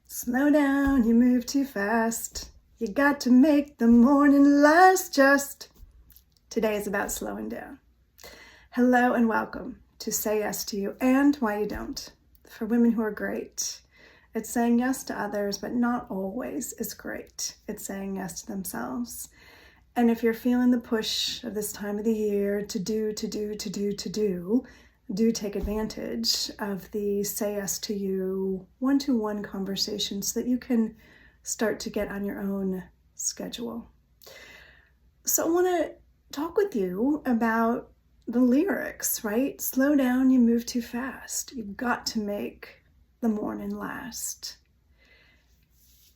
Slow down, you move too fast. You got to make the morning last just. Today is about slowing down. Hello and welcome to Say Yes to You and Why You Don't. For women who are great, it's saying yes to others, but not always is great. It's saying yes to themselves. And if you're feeling the push of this time of the year to do, do take advantage of the Say Yes to You one-to-one conversations so that you can start to get on your own schedule. So I want to talk with you about the lyrics, right? Slow down, you move too fast. You've got to make the morning last.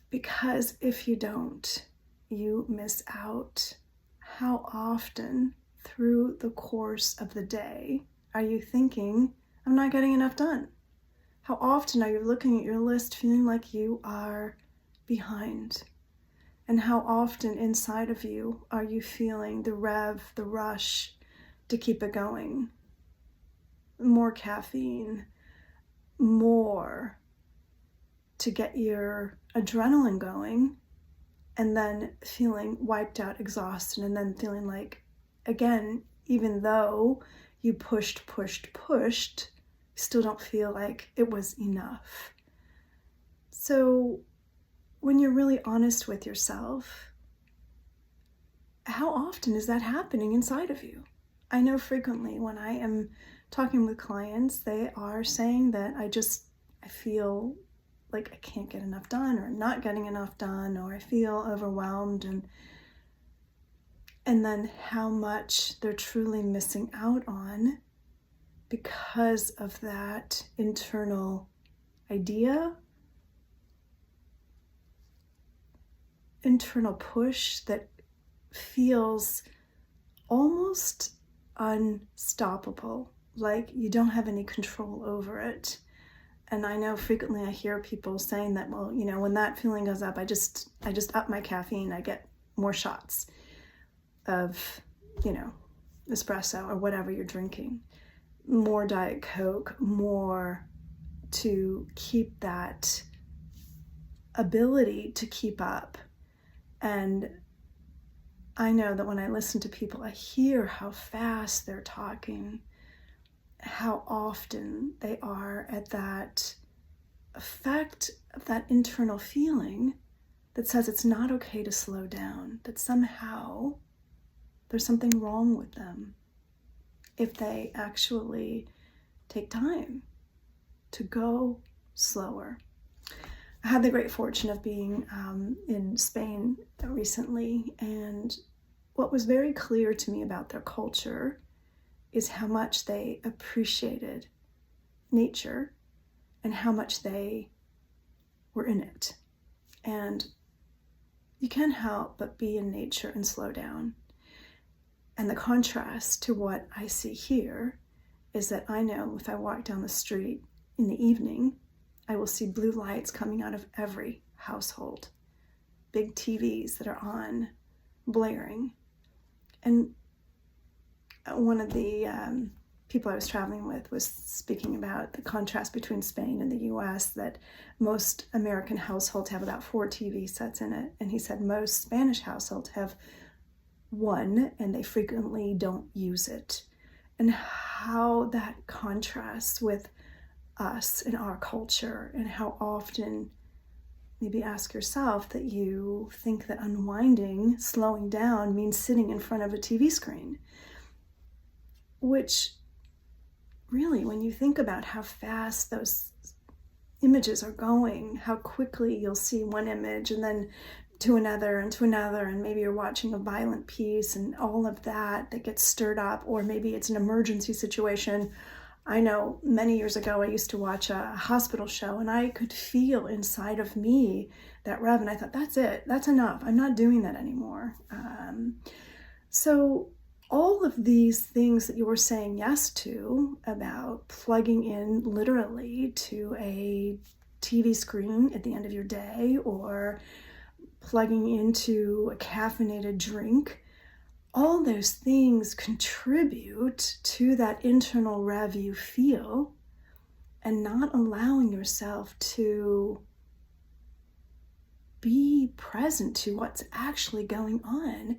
Because if you don't, you miss out. How often through the course of the day are you thinking, I'm not getting enough done? How often are you looking at your list feeling like you are behind? And how often inside of you are you feeling the rev, the rush to keep it going? More caffeine, more to get your adrenaline going, and then feeling wiped out, exhausted, and then feeling like, again, even though you pushed, you still don't feel like it was enough. So when you're really honest with yourself, how often is that happening inside of you? I know frequently when I am talking with clients, they are saying that I feel like I can't get enough done, or I'm not getting enough done, or I feel overwhelmed, and then how much they're truly missing out on because of that internal idea, internal push that feels almost unstoppable, like you don't have any control over it. And I know frequently I hear people saying that, well, when that feeling goes up, I just up my caffeine. I get more shots of, espresso or whatever you're drinking, more Diet Coke, more to keep that ability to keep up. And I know that when I listen to people, I hear how fast they're talking, how often they are at that effect of that internal feeling that says it's not okay to slow down, that somehow there's something wrong with them if they actually take time to go slower. I had the great fortune of being in Spain recently, and what was very clear to me about their culture is how much they appreciated nature and how much they were in it. And you can't help but be in nature and slow down. And the contrast to what I see here is that I know if I walk down the street in the evening, I will see blue lights coming out of every household, big TVs that are on, blaring. And one of the people I was traveling with was speaking about the contrast between Spain and the US, that most American households have about 4 TV sets in it. And he said most Spanish households have 1, and they frequently don't use it. And how that contrasts with us and our culture, and how often, maybe ask yourself, that you think that unwinding, slowing down, means sitting in front of a TV screen. Which really, when you think about how fast those images are going, how quickly you'll see one image and then to another, and maybe you're watching a violent piece and all of that gets stirred up, or maybe it's an emergency situation. I know many years ago I used to watch a hospital show, and I could feel inside of me that rev, and I thought, that's it, that's enough, I'm not doing that anymore. So all of these things that you were saying yes to, about plugging in literally to a TV screen at the end of your day, or plugging into a caffeinated drink, all those things contribute to that internal rev you feel, and not allowing yourself to be present to what's actually going on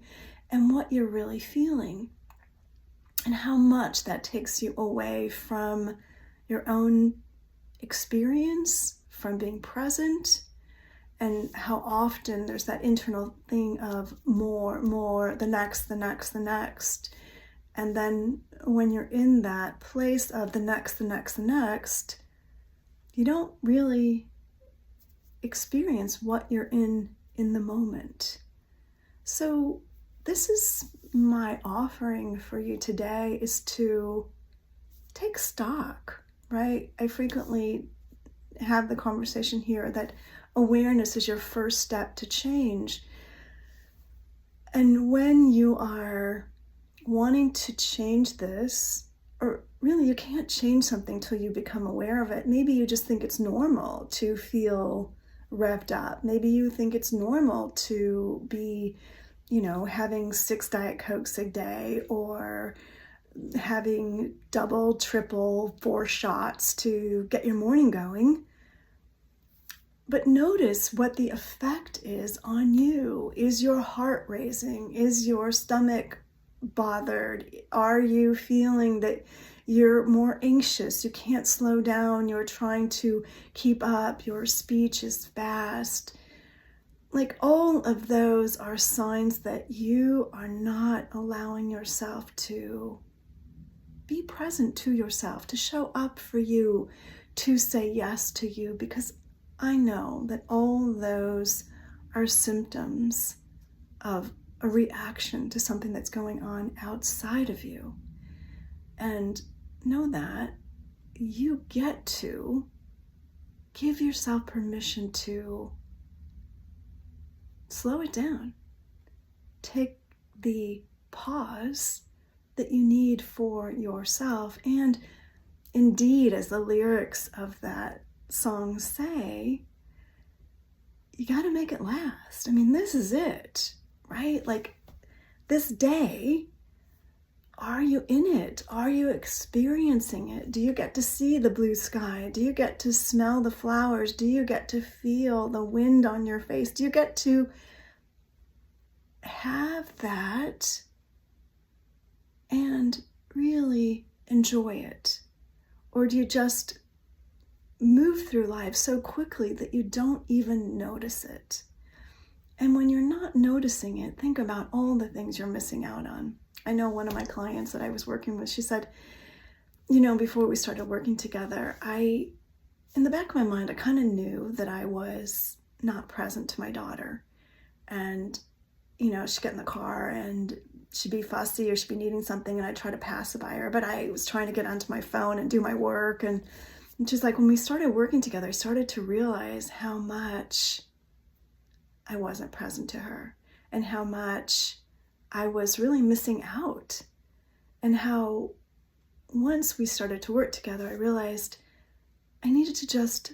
and what you're really feeling, and how much that takes you away from your own experience, from being present, and how often there's that internal thing of more, the next. And then when you're in that place of the next, you don't really experience what you're in the moment. So this is my offering for you today, is to take stock, right? I frequently have the conversation here that awareness is your first step to change. And when you are wanting to change this, or really you can't change something till you become aware of it. Maybe you just think it's normal to feel revved up. Maybe you think it's normal to be, having 6 Diet Cokes a day, or having double, triple, 4 shots to get your morning going. But notice what the effect is on you. Is your heart racing? Is your stomach bothered? Are you feeling that you're more anxious? You can't slow down. You're trying to keep up. Your speech is fast. Like, all of those are signs that you are not allowing yourself to be present to yourself, to show up for you, to say yes to you, because I know that all those are symptoms of a reaction to something that's going on outside of you. And know that you get to give yourself permission to slow it down. Take the pause that you need for yourself. And indeed, as the lyrics of that song say, you got to make it last. I mean, this is it, right? Like, this day, are you in it? Are you experiencing it? Do you get to see the blue sky? Do you get to smell the flowers? Do you get to feel the wind on your face? Do you get to have that and really enjoy it? Or do you just move through life so quickly that you don't even notice it? And when you're not noticing it, think about all the things you're missing out on. I know one of my clients that I was working with, she said, before we started working together, in the back of my mind, I kind of knew that I was not present to my daughter. And, she'd get in the car and she'd be fussy, or she'd be needing something, and I'd try to pass it by her, but I was trying to get onto my phone and do my work. And she's like, when we started working together, I started to realize how much I wasn't present to her, and how much I was really missing out, and how once we started to work together, I realized I needed to just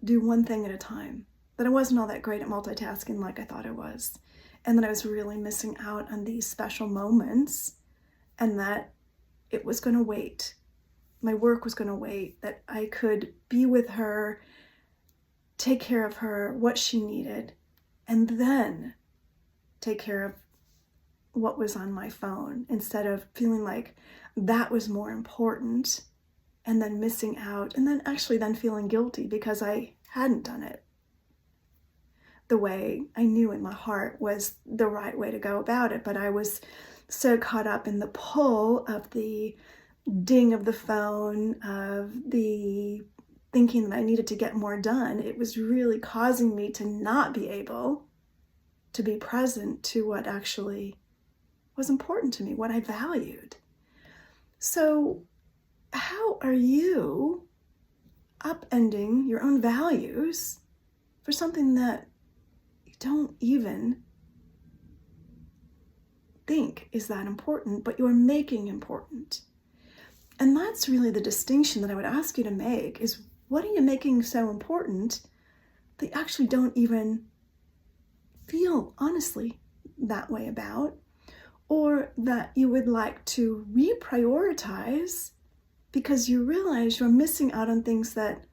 do one thing at a time, that I wasn't all that great at multitasking like I thought I was, and that I was really missing out on these special moments, and that it was going to wait. My work was going to wait, that I could be with her, take care of her, what she needed, and then take care of what was on my phone, instead of feeling like that was more important and then missing out, and then feeling guilty because I hadn't done it the way I knew in my heart was the right way to go about it. But I was so caught up in the pull of the ding of the phone, of the thinking that I needed to get more done. It was really causing me to not be able to be present to what actually was important to me, what I valued. So how are you upending your own values for something that you don't even think is that important, but you're making important? And that's really the distinction that I would ask you to make, is what are you making so important that you actually don't even feel honestly that way about, or that you would like to reprioritize because you realize you're missing out on things that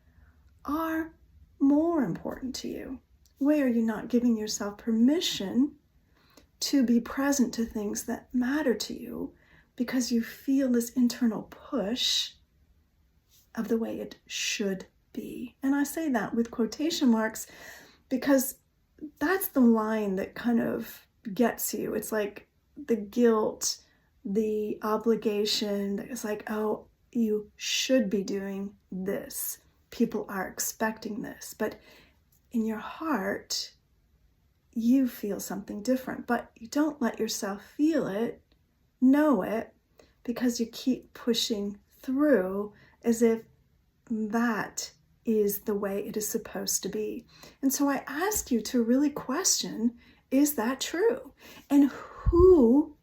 are more important to you, Why are you not giving yourself permission to be present to things that matter to you because you feel this internal push of the way it should be? And I say that with quotation marks because that's the line that kind of gets you. It's like the guilt, the obligation. It's like, oh, you should be doing this. People are expecting this. But in your heart, you feel something different. But you don't let yourself feel it, know it, because you keep pushing through as if that is the way it is supposed to be. And so I ask you to really question, is that true? And who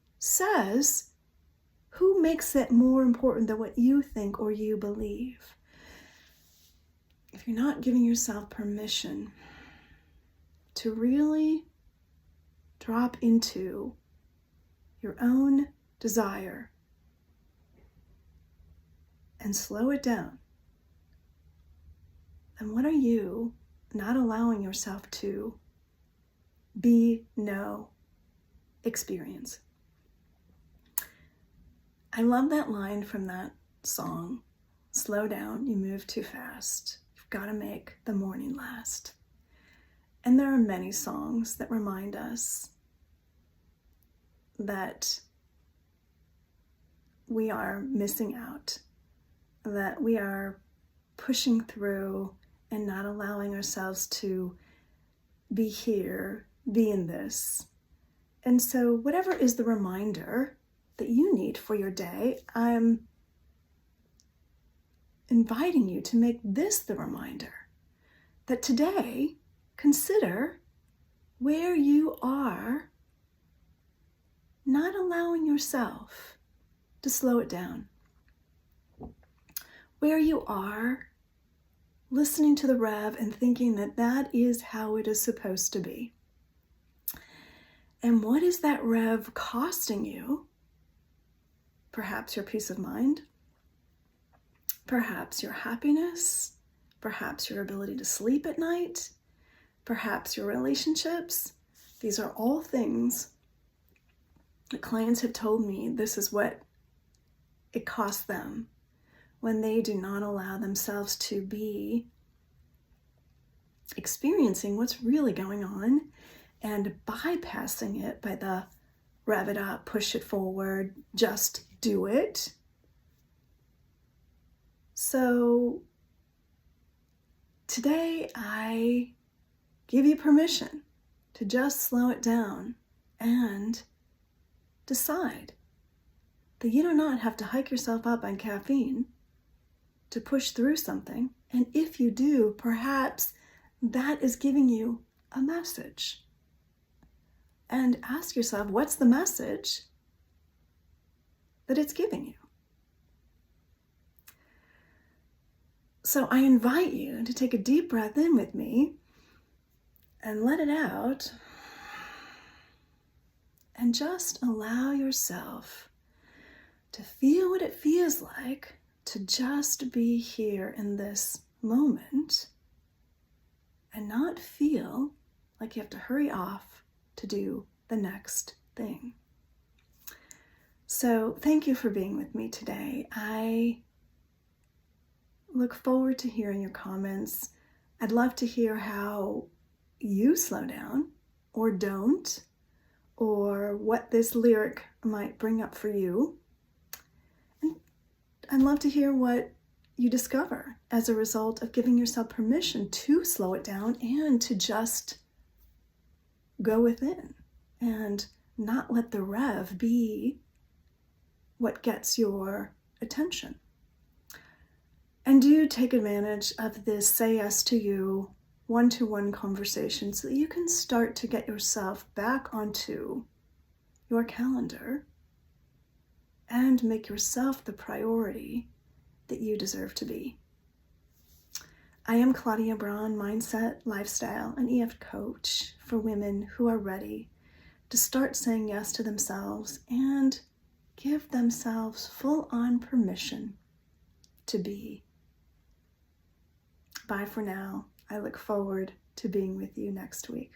makes it more important than what you think or you believe? If you're not giving yourself permission to really drop into your own desire and slow it down, then what are you not allowing yourself to be, know, experience? I love that line from that song, slow down, you move too fast. You've got to make the morning last. And there are many songs that remind us that we are missing out, that we are pushing through and not allowing ourselves to be here, be in this. And so whatever is the reminder that you need for your day, I'm inviting you to make this the reminder that today, consider where you are not allowing yourself to slow it down. Where you are listening to the rev and thinking that that is how it is supposed to be. And what is that rev costing you? Perhaps your peace of mind, perhaps your happiness, perhaps your ability to sleep at night, perhaps your relationships. These are all things that clients have told me this is what it costs them when they do not allow themselves to be experiencing what's really going on and bypassing it by the rev it up, push it forward, just do it. So today I give you permission to just slow it down and decide that you do not have to hike yourself up on caffeine to push through something. And if you do, perhaps that is giving you a message. And ask yourself, what's the message that it's giving you? So I invite you to take a deep breath in with me and let it out. And just allow yourself to feel what it feels like to just be here in this moment and not feel like you have to hurry off to do the next thing. So thank you for being with me today. I look forward to hearing your comments. I'd love to hear how you slow down or don't, or what this lyric might bring up for you. And I'd love to hear what you discover as a result of giving yourself permission to slow it down and to just go within and not let the rev be what gets your attention. And do take advantage of this Say Yes to You one-to-one conversation so that you can start to get yourself back onto your calendar and make yourself the priority that you deserve to be. I am Claudia Braun, mindset, lifestyle, and EF coach for women who are ready to start saying yes to themselves and give themselves full-on permission to be. Bye for now. I look forward to being with you next week.